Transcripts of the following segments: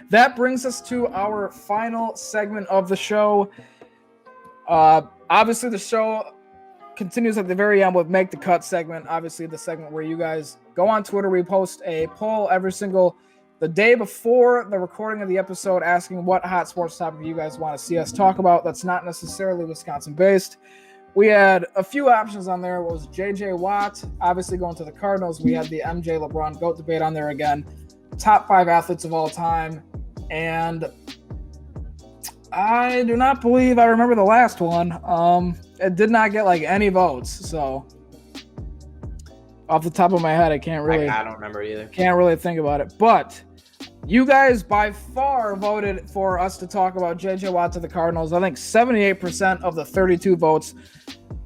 That brings us to our final segment of the show. Obviously, the show continues at the very end with Make the Cut segment. Obviously, the segment where you guys go on Twitter. We post a poll the day before the recording of the episode, asking what hot sports topic you guys want to see us talk about that's not necessarily Wisconsin-based. We had a few options on there. It was J.J. Watt, obviously going to the Cardinals. We had the MJ LeBron GOAT debate on there again. Top 5 athletes of all time. And I do not believe I remember the last one. It did not get any votes. So off the top of my head, I don't remember either. Can't really think about it. But you guys by far voted for us to talk about J.J. Watt to the Cardinals. I think 78% of the 32 votes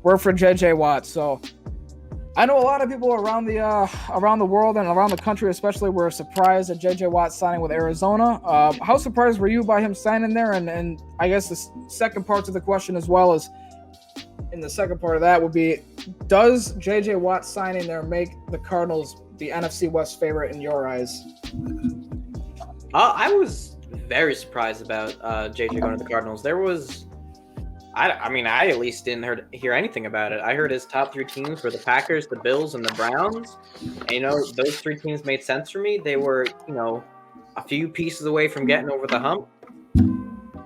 were for J.J. Watt. So I know a lot of people around the world and around the country especially were surprised at J.J. Watt signing with Arizona. How surprised were you by him signing there? And I guess the second part to the question as well is, in the second part of that would be, does J.J. Watt signing there make the Cardinals the NFC West favorite in your eyes? I was very surprised about J.J. going to the Cardinals. There was... I at least didn't hear anything about it. I heard his top 3 teams were the Packers, the Bills, and the Browns. And, those 3 teams made sense for me. They were, a few pieces away from getting over the hump.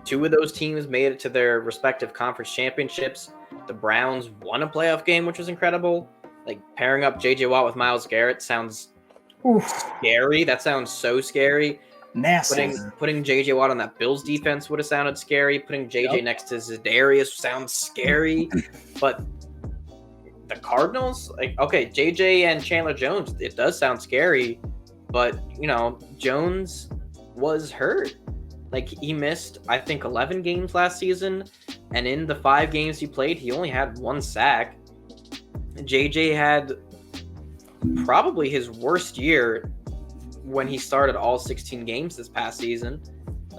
2 of those teams made it to their respective conference championships. The Browns won a playoff game, which was incredible. Pairing up J.J. Watt with Myles Garrett sounds scary. That sounds so scary. Nasty. Putting J.J. Watt on that Bills defense would have sounded scary. Putting J.J. next to Za'Darius sounds scary. But the Cardinals, J.J. and Chandler Jones, it does sound scary. But, Jones was hurt. He missed, I think, 11 games last season. And in the 5 games he played, he only had 1 sack. J.J. had probably his worst year when he started all 16 games this past season.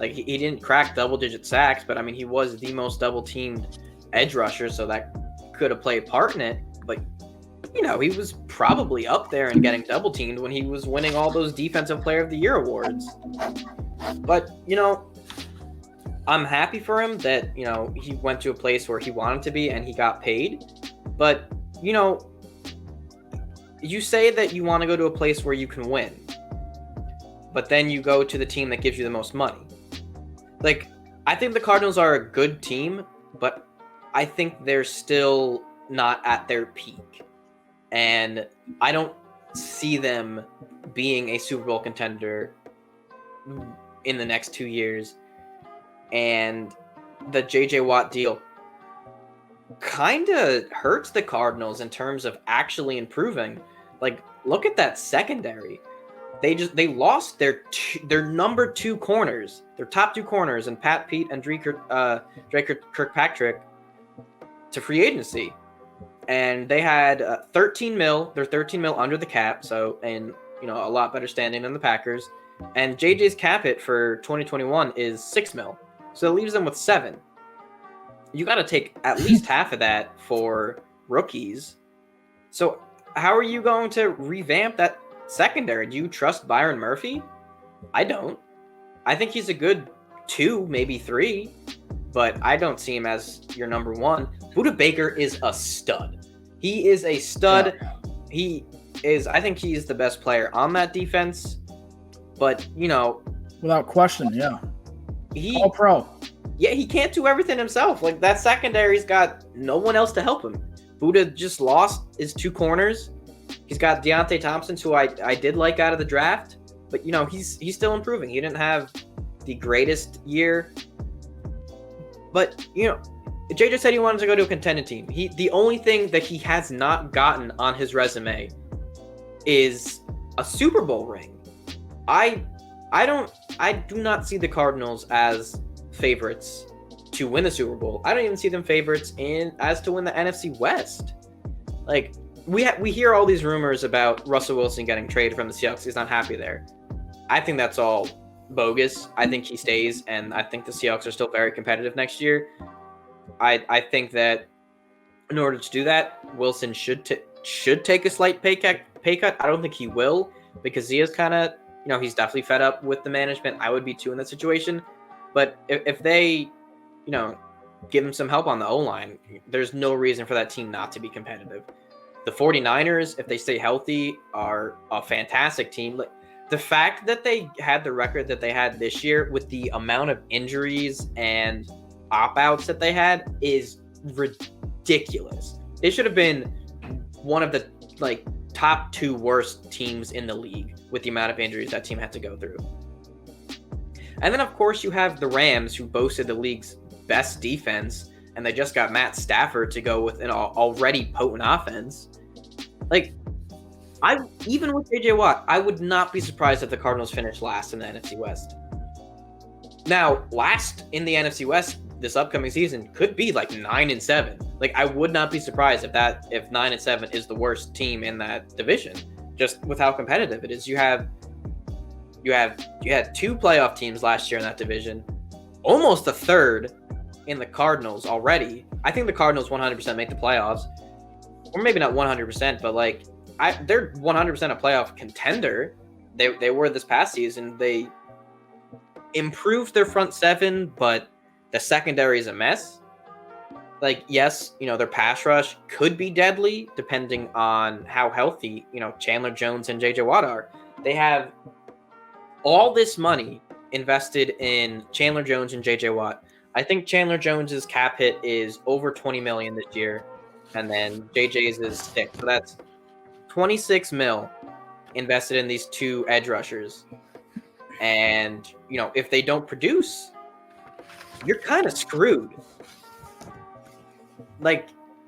He didn't crack double-digit sacks, but, he was the most double-teamed edge rusher, so that could have played a part in it. But, he was probably up there and getting double-teamed when he was winning all those Defensive Player of the Year awards. But, I'm happy for him that, he went to a place where he wanted to be and he got paid. But, you say that you want to go to a place where you can win, but then you go to the team that gives you the most money. I think the Cardinals are a good team, but I think they're still not at their peak. And I don't see them being a Super Bowl contender in the next 2 years. And the J.J. Watt deal kind of hurts the Cardinals in terms of actually improving. Look at that secondary. They lost their number 2 corners, their top 2 corners, and Pat Pete and Drake Kirkpatrick to free agency, and they had 13 mil. They're 13 mil under the cap, and a lot better standing than the Packers. And JJ's cap hit for 2021 is 6 mil, so it leaves them with 7. You got to take at least half of that for rookies. So how are you going to revamp that secondary? Do you trust Byron Murphy? I don't. I think he's a good 2, maybe 3, but I don't see him as your number 1. Budda Baker is a stud. He is a stud. Yeah. I think he's the best player on that defense, but without question, yeah. All pro. Yeah, he can't do everything himself. That secondary's got no one else to help him. Budda just lost his 2 corners. He's got Deontay Thompson, who I did like out of the draft, but he's still improving. He didn't have the greatest year, but JJ said he wanted to go to a contending team. The only thing that he has not gotten on his resume is a Super Bowl ring. I do not see the Cardinals as favorites to win the Super Bowl. I don't even see them favorites as to win the NFC West. We hear all these rumors about Russell Wilson getting traded from the Seahawks. He's not happy there. I think that's all bogus. I think he stays, and I think the Seahawks are still very competitive next year. I think that in order to do that, Wilson should take a slight pay pay cut. I don't think he will, because he is kind of, he's definitely fed up with the management. I would be too in that situation. But if they, give him some help on the O-line, there's no reason for that team not to be competitive. The 49ers, if they stay healthy, are a fantastic team. Like, the fact that they had the record that they had this year with the amount of injuries and opt-outs that they had is ridiculous. They should have been one of the top 2 worst teams in the league with the amount of injuries that team had to go through. And then, of course, you have the Rams, who boasted the league's best defense, and they just got Matt Stafford to go with an already potent offense. Even with JJ Watt, I would not be surprised if the Cardinals finish last in the NFC West. Now, last in the NFC West this upcoming season could be 9-7. I would not be surprised if 9-7 is the worst team in that division, just with how competitive it is. You had 2 playoff teams last year in that division, almost a third in the Cardinals already. I think the Cardinals 100% make the playoffs, or maybe not 100%, but they're 100% a playoff contender. They were this past season. They improved their front 7, but the secondary is a mess. Yes, their pass rush could be deadly depending on how healthy, Chandler Jones and JJ Watt are. They have all this money invested in Chandler Jones and JJ Watt. I think Chandler Jones's cap hit is over $20 million this year, and then JJ's is 6. So that's $26 million invested in these 2 edge rushers. And, if they don't produce, you're kind of screwed.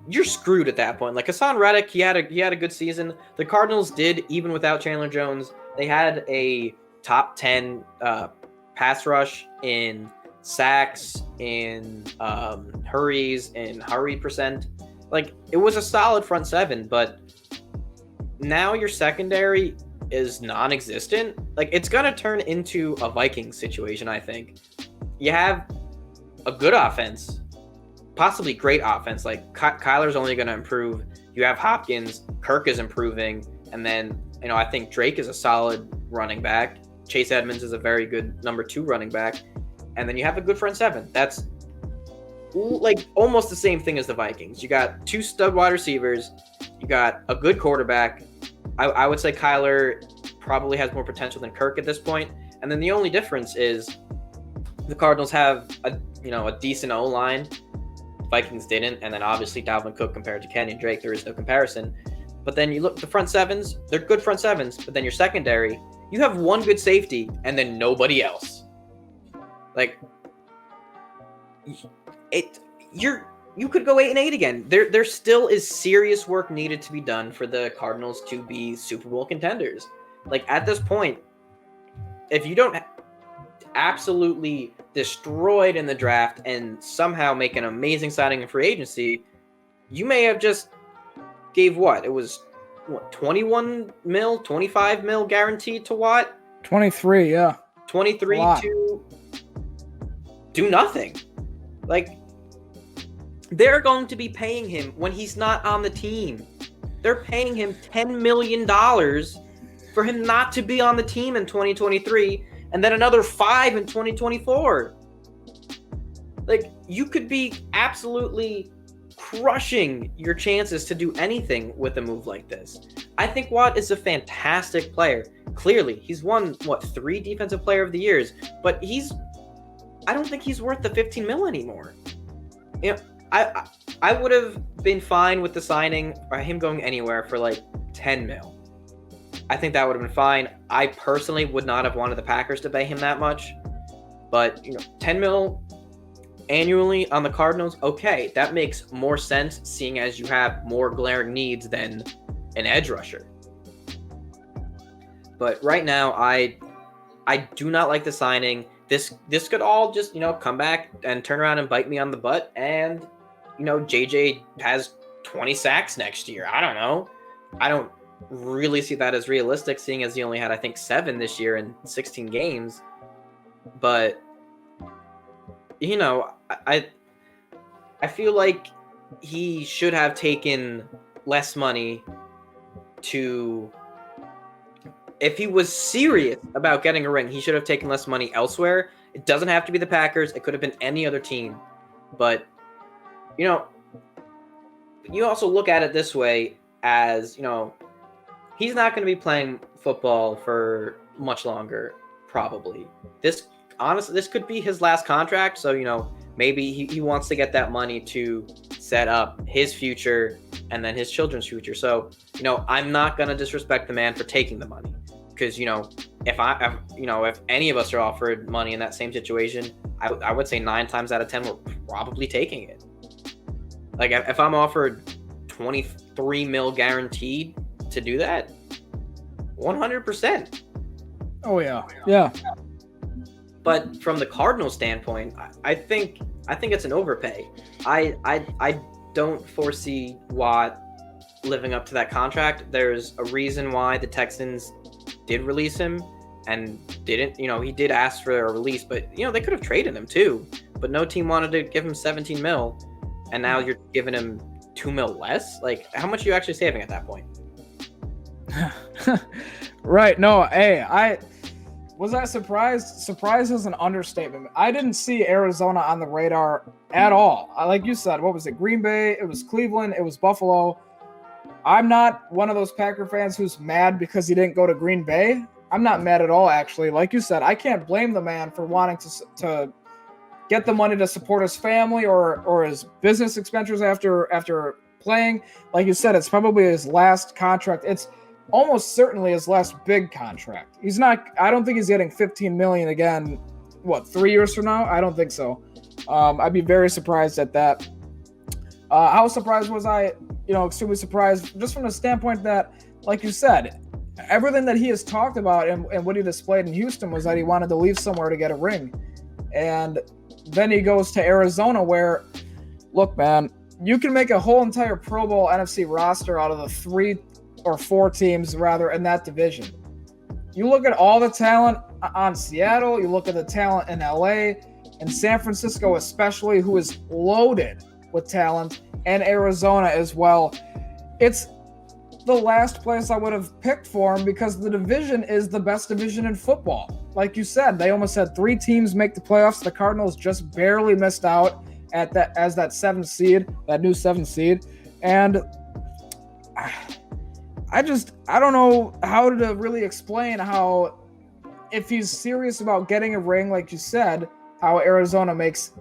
You're screwed at that point. Hassan Reddick, he had a good season. The Cardinals did, even without Chandler Jones, they had a top 10 pass rush in sacks, in hurries, in hurry percent. It was a solid front 7, but now your secondary is non-existent. It's gonna turn into a Vikings situation, I think. You have a good offense, possibly great offense. Kyler's only gonna improve. You have Hopkins, Kirk is improving, and then I think Drake is a solid running back. Chase Edmonds is a very good number 2 running back, and then you have a good front 7. That's almost the same thing as the Vikings. You got 2 stud wide receivers. You got a good quarterback. I would say Kyler probably has more potential than Kirk at this point. And then the only difference is the Cardinals have a decent O-line. Vikings didn't. And then obviously Dalvin Cook compared to Kenyon Drake, there is no comparison. But then you look, the front 7s, they're good front 7s. But then your secondary, you have 1 good safety and then nobody else. You could go 8-8 again. There still is serious work needed to be done for the Cardinals to be Super Bowl contenders. At this point, if you don't absolutely destroyed in the draft and somehow make an amazing signing in free agency, you may have just gave what? It was 21 mil, 25 mil guaranteed to Watt? 23, yeah. 23 to do nothing. They're going to be paying him when he's not on the team. They're paying him $10 million for him not to be on the team in 2023, and then another $5 in 2024. You could be absolutely crushing your chances to do anything with a move like this. I think Watt is a fantastic player. Clearly, he's won, 3 Defensive Player of the Years, but I don't think he's worth the $15 million anymore. I would have been fine with the signing or him going anywhere for $10 million. I think that would have been fine. I personally would not have wanted the Packers to pay him that much, but $10 million annually on the Cardinals, okay, that makes more sense seeing as you have more glaring needs than an edge rusher. But right now, I do not like the signing. This could all just come back and turn around and bite me on the butt, and JJ has 20 sacks next year. I don't know. I don't really see that as realistic, seeing as he only had, I think, 7 this year in 16 games. But I feel like he should have taken less money to if he was serious about getting a ring, he should have taken less money elsewhere. It doesn't have to be the Packers. It could have been any other team. But, you know, you also look at it this way as, you know, he's not going to be playing football for much longer, probably. This could be his last contract. So, you know, maybe he wants to get that money to set up his future and then his children's future. So, you know, I'm not going to disrespect the man for taking the money. Because, you know, if any of us are offered money in that same situation, I would say 9 times out of 10 we're probably taking it. Like, if I'm offered 23 mil guaranteed to do that, 100%. Oh yeah, yeah. But from the Cardinals standpoint, I think it's an overpay. I don't foresee Watt living up to that contract. There's a reason why the Texans did release him and didn't. You know, he did ask for a release, but, you know, they could have traded him too. But no team wanted to give him 17 mil, and now you're giving him 2 mil less. Like, how much are you actually saving at that point? Right. No, hey, I surprised. Surprised is an understatement. I didn't see Arizona on the radar at all. Like you said, what was it? Green Bay, it was Cleveland, it was Buffalo. I'm not one of those Packer fans who's mad because he didn't go to Green Bay. I'm not mad at all, actually. Like you said, I can't blame the man for wanting to get the money to support his family or his business expenditures after playing. Like you said, it's probably his last contract. It's almost certainly his last big contract. I don't think he's getting 15 million again, 3 years from now? I don't think so. I'd be very surprised at that. How surprised was I? You know, extremely surprised, just from the standpoint that, like you said, everything that he has talked about and what he displayed in Houston was that he wanted to leave somewhere to get a ring. And then he goes to Arizona where, look, man, you can make a whole entire Pro Bowl NFC roster out of the 3 or 4 teams, rather, in that division. You look at all the talent on Seattle, you look at the talent in LA, and San Francisco especially, who is loaded with talent, and Arizona as well. It's the last place I would have picked for him because the division is the best division in football. Like you said, they almost had 3 teams make the playoffs. The Cardinals just barely missed out at that as that 7th seed, that new 7th seed. And I don't know how to really explain how, if he's serious about getting a ring, like you said, how Arizona makes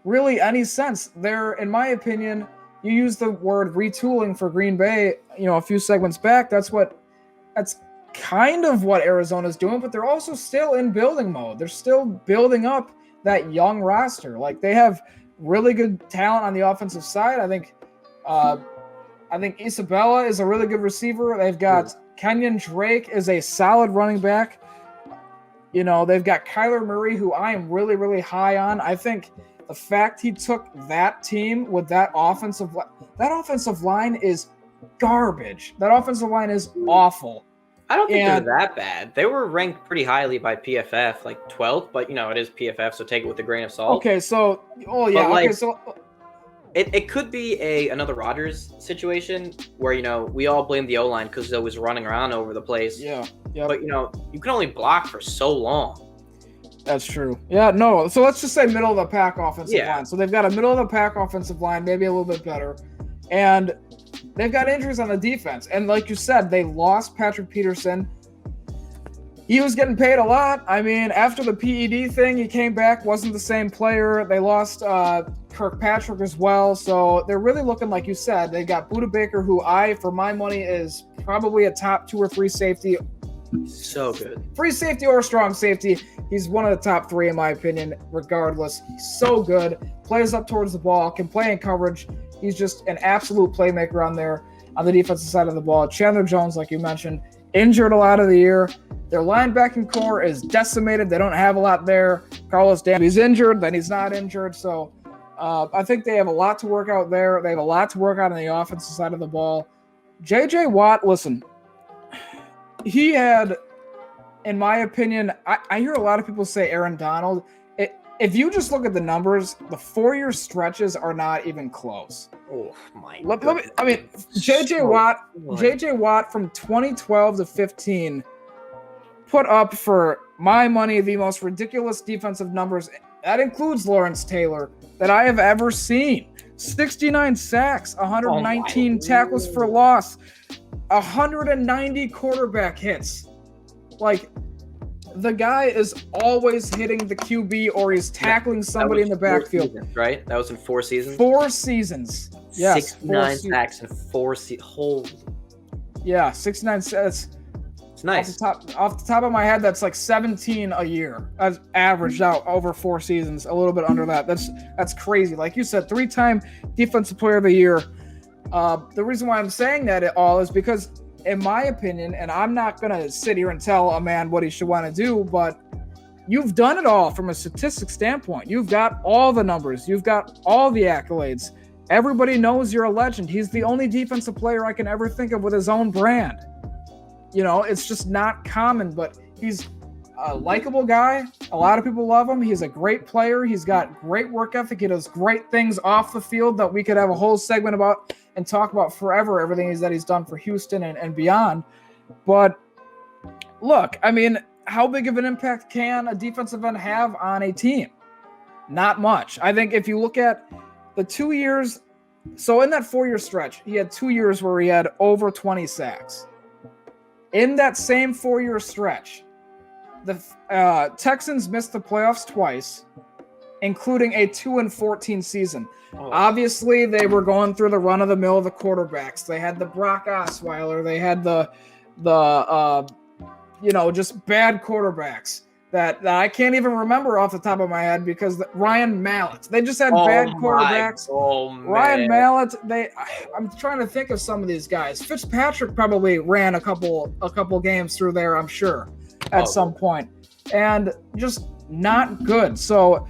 really any sense. There, in my opinion, you use the word retooling for Green Bay, you know, a few segments back. That's kind of what Arizona's doing, but they're also still in building mode. They're still building up that young roster. Like, they have really good talent on the offensive side. I think Isabella is a really good receiver. They've got Kenyon Drake is a solid running back. You know, they've got Kyler Murray, who I am really, really high on. I think the fact he took that team with that offensive line is garbage. That offensive line is awful. I don't think they're that bad. They were ranked pretty highly by PFF, like 12th, but, you know, it is PFF, so take it with a grain of salt. Okay, so, It could be another Rodgers situation where, you know, we all blame the O-line because it was running around over the place. Yeah. But, you know, you can only block for so long. That's true. Yeah, no. So let's just say middle of the pack offensive line. So they've got a middle of the pack offensive line, maybe a little bit better. And they've got injuries on the defense. And like you said, they lost Patrick Peterson. He was getting paid a lot. I mean, after the PED thing, he came back, wasn't the same player. They lost Kirkpatrick as well. So they're really looking, like you said, they got Budda Baker, who for my money, is probably a top 2 or 3 safety. So good. Free safety or strong safety. He's one of the top 3 in my opinion, regardless. He's so good. Plays up towards the ball, can play in coverage. He's just an absolute playmaker on the defensive side of the ball. Chandler Jones, like you mentioned, injured a lot of the year. Their linebacking core is decimated. They don't have a lot there. Carlos Dunlap, he's injured, then he's not injured. So I think they have a lot to work out there. They have a lot to work out on the offensive side of the ball. J.J. Watt, listen, he had, in my opinion, I hear a lot of people say Aaron Donald. If you just look at the numbers, the 4-year stretches are not even close. Oh my God. J.J. Watt from 2012 to 15 put up, for my money, the most ridiculous defensive numbers. That includes Lawrence Taylor that I have ever seen. 69 sacks, 119 tackles for loss, 190 quarterback hits. Like, the guy is always hitting the QB or he's tackling somebody in the backfield. Seasons, right? That was in 4 seasons? 4 seasons. Yes. 69 sacks in 4 seasons. Holy. Yeah, 69 sacks. It's nice. Off the top of my head, that's like 17 a year. That's averaged out over 4 seasons, a little bit under that. That's crazy. Like you said, 3-time Defensive Player of the Year. The reason why I'm saying that at all is because, in my opinion, and I'm not going to sit here and tell a man what he should want to do, but you've done it all from a statistics standpoint. You've got all the numbers. You've got all the accolades. Everybody knows you're a legend. He's the only defensive player I can ever think of with his own brand. You know, it's just not common, but he's a likable guy. A lot of people love him. He's a great player. He's got great work ethic. He does great things off the field that we could have a whole segment about and talk about forever, everything that he's done for Houston and beyond. But look, I mean, how big of an impact can a defensive end have on a team? Not much. I think if you look at the 2 years, so in that 4-year stretch, he had 2 years where he had over 20 sacks. In that same 4-year stretch, the Texans missed the playoffs twice, including a 2-14 season. Oh. Obviously, they were going through the run-of-the-mill of the quarterbacks. They had the Brock Osweiler. They had the just bad quarterbacks that I can't even remember off the top of my head because Ryan Mallett. They just had bad quarterbacks. Ryan Mallett. I'm trying to think of some of these guys. Fitzpatrick probably ran a couple games through there, I'm sure, at some point, and just not good. So,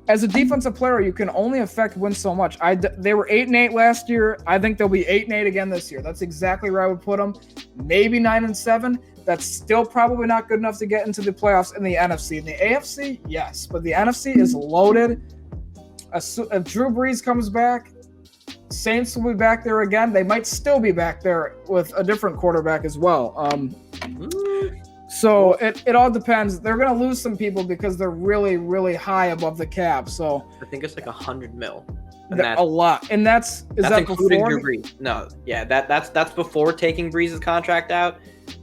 as a defensive player, you can only affect wins so much. They were 8-8 last year. I think they'll be 8-8 again this year. That's exactly where I would put them. Maybe 9-7. That's still probably not good enough to get into the playoffs in the NFC. In the AFC, yes, but the NFC is loaded. If Drew Brees comes back, Saints will be back there again. They might still be back there with a different quarterback as well. So it all depends. They're going to lose some people because they're really, really high above the cap. So I think it's like $100 million. A lot. And that's including before? Drew Brees. No, yeah, that's before taking Brees' contract out.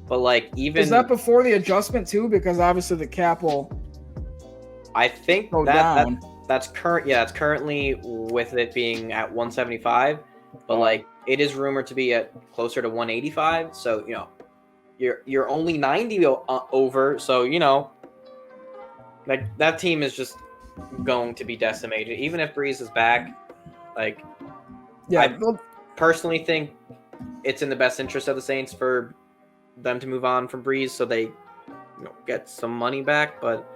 But like, even is that before the adjustment too? Because obviously the cap will. I think go down. That's current. Yeah, that's currently with it being at 175. But like, it is rumored to be at closer to 185. So you're only 90 over. So like that team is just going to be decimated. Even if Brees is back, like, yeah, I personally think it's in the best interest of the Saints for them to move on from Brees so they get some money back, but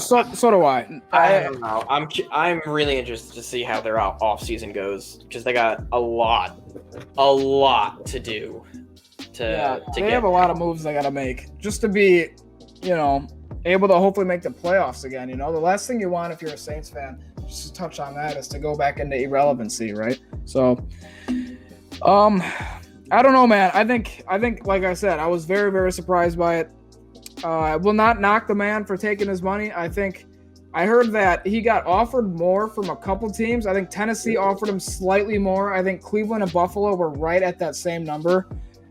so do I. I don't know. I'm really interested to see how their off season goes because they got a lot to do. They have a lot of moves they got to make just to be, able to hopefully make the playoffs again. The last thing you want if you're a Saints fan, just to touch on that, is to go back into irrelevancy, right? So, I don't know, man. I think, like I said, I was very, very surprised by it. I will not knock the man for taking his money. I think I heard that he got offered more from a couple teams. I think Tennessee offered him slightly more. I think Cleveland and Buffalo were right at that same number.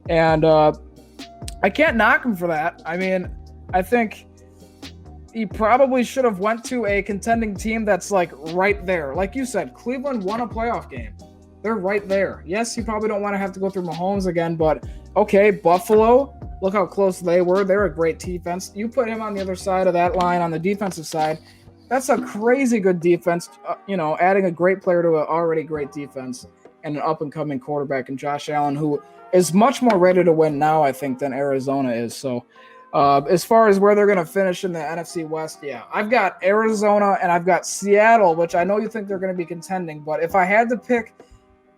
And I can't knock him for that. I mean, I think he probably should have went to a contending team that's like right there. Like you said, Cleveland won a playoff game. They're right there. Yes, you probably don't want to have to go through Mahomes again, but okay, Buffalo, look how close they were. They're a great defense. You put him on the other side of that line on the defensive side. That's a crazy good defense, adding a great player to an already great defense and an up-and-coming quarterback in Josh Allen, who is much more ready to win now, I think, than Arizona is. So as far as where they're going to finish in the NFC West, yeah, I've got Arizona and I've got Seattle, which I know you think they're going to be contending. But if I had to pick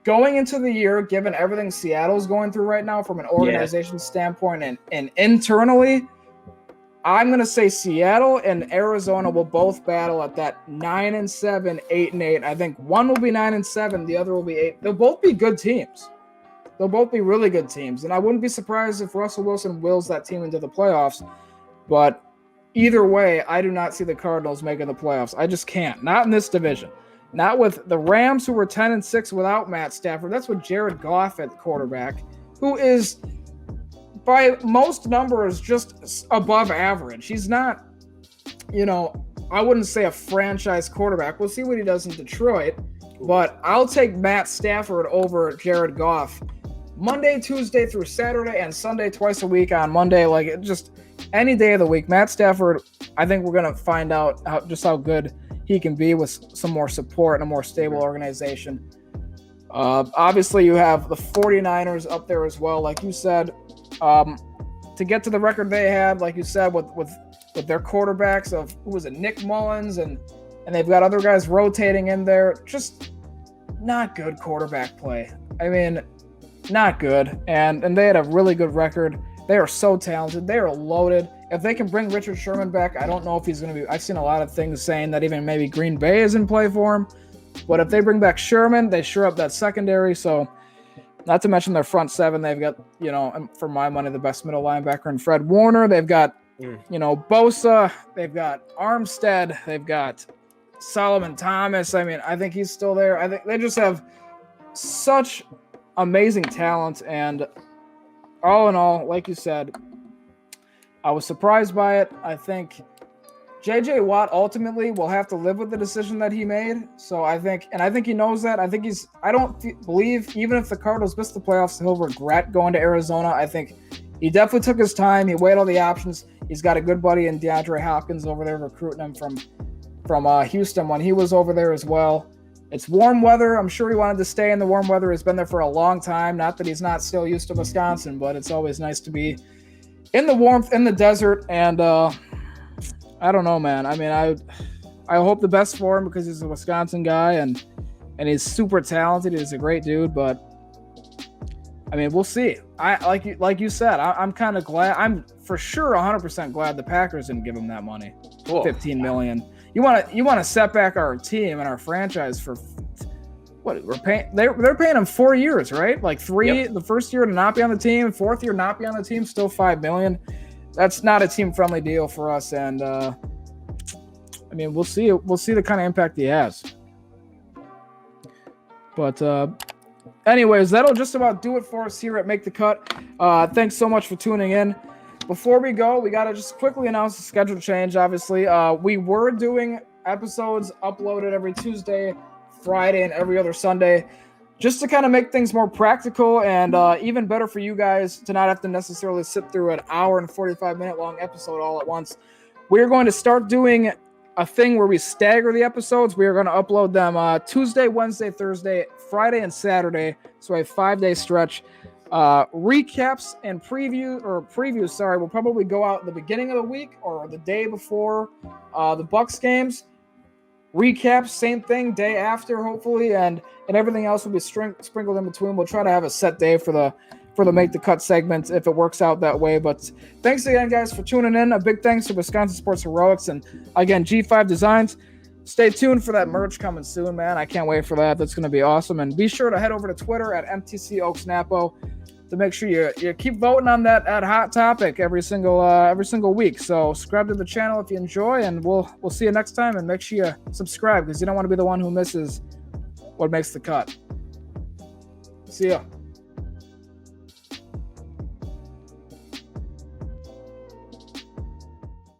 going into the year, given everything Seattle's going through right now from an organization standpoint and internally, I'm going to say Seattle and Arizona will both battle at that 9-7, 8-8. I think one will be 9-7, the other will be 8. They'll both be good teams. they'll both be really good teams, and I wouldn't be surprised if Russell Wilson wills that team into the playoffs. But either way, I do not see the Cardinals making the playoffs. I just can't. Not in this division. Not with the Rams, who were 10-6 without Matt Stafford. That's with Jared Goff at quarterback, who is, by most numbers, just above average. He's not, I wouldn't say a franchise quarterback. We'll see what he does in Detroit. But I'll take Matt Stafford over Jared Goff Monday, Tuesday through Saturday, and Sunday twice a week on Monday. Like, just any day of the week. Matt Stafford, I think we're going to find out how good he can be with some more support and a more stable organization. Obviously, you have the 49ers up there as well. Like you said, to get to the record they had, like you said, with their quarterbacks of, who was it, Nick Mullins, and they've got other guys rotating in there. Just not good quarterback play. I mean, not good. And they had a really good record. They are so talented. They are loaded. If they can bring Richard Sherman back, I don't know if he's going to be – I've seen a lot of things saying that even maybe Green Bay is in play for him. But if they bring back Sherman, they shore up that secondary. So not to mention their front seven. They've got, for my money, the best middle linebacker in Fred Warner. They've got, Bosa. They've got Armstead. They've got Solomon Thomas. I mean, I think he's still there. I think they just have such amazing talent. And all in all, like you said, I was surprised by it. I think J.J. Watt ultimately will have to live with the decision that he made. So I think he knows that. I think I don't believe, even if the Cardinals miss the playoffs, he'll regret going to Arizona. I think he definitely took his time. He weighed all the options. He's got a good buddy in DeAndre Hopkins over there recruiting him from Houston when he was over there as well. It's warm weather. I'm sure he wanted to stay in the warm weather. He's been there for a long time. Not that he's not still used to Wisconsin, but it's always nice to be in the warmth, in the desert. And I don't know, man. I mean, I hope the best for him because he's a Wisconsin guy and he's super talented. He's a great dude, but I mean, we'll see. Like you said, I'm kind of glad. I'm for sure 100% glad the Packers didn't give him that money, cool. $15 million. You want to set back our team and our franchise for what we're paying? They're paying him 4 years, right? Like three, yep. The first year to not be on the team, fourth year not be on the team, still $5 million. That's not a team-friendly deal for us, and I mean, we'll see. We'll see the kind of impact he has. But anyways, that'll just about do it for us here at Make the Cut. Thanks so much for tuning in. Before we go, we got to just quickly announce the schedule change, obviously. We were doing episodes uploaded every Tuesday, Friday, and every other Sunday, just to kind of make things more practical and even better for you guys to not have to necessarily sit through an hour and 45-minute long episode all at once. We're going to start doing a thing where we stagger the episodes. We are going to upload them Tuesday, Wednesday, Thursday, Friday, and Saturday. So a 5-day stretch. Recaps and previews, will probably go out at the beginning of the week or the day before the Bucs games. Recaps, same thing, day after, hopefully, and everything else will be sprinkled in between. We'll try to have a set day for the Make the Cut segment if it works out that way. But thanks again, guys, for tuning in. A big thanks to Wisconsin Sports Heroics and, again, G5 Designs. Stay tuned for that merch coming soon, man. I can't wait for that. That's going to be awesome. And be sure to head over to Twitter at MTC Oaks Napo to make sure you keep voting on that hot topic every single week. So subscribe to the channel if you enjoy, and we'll see you next time. And make sure you subscribe because you don't want to be the one who misses what makes the cut. See ya.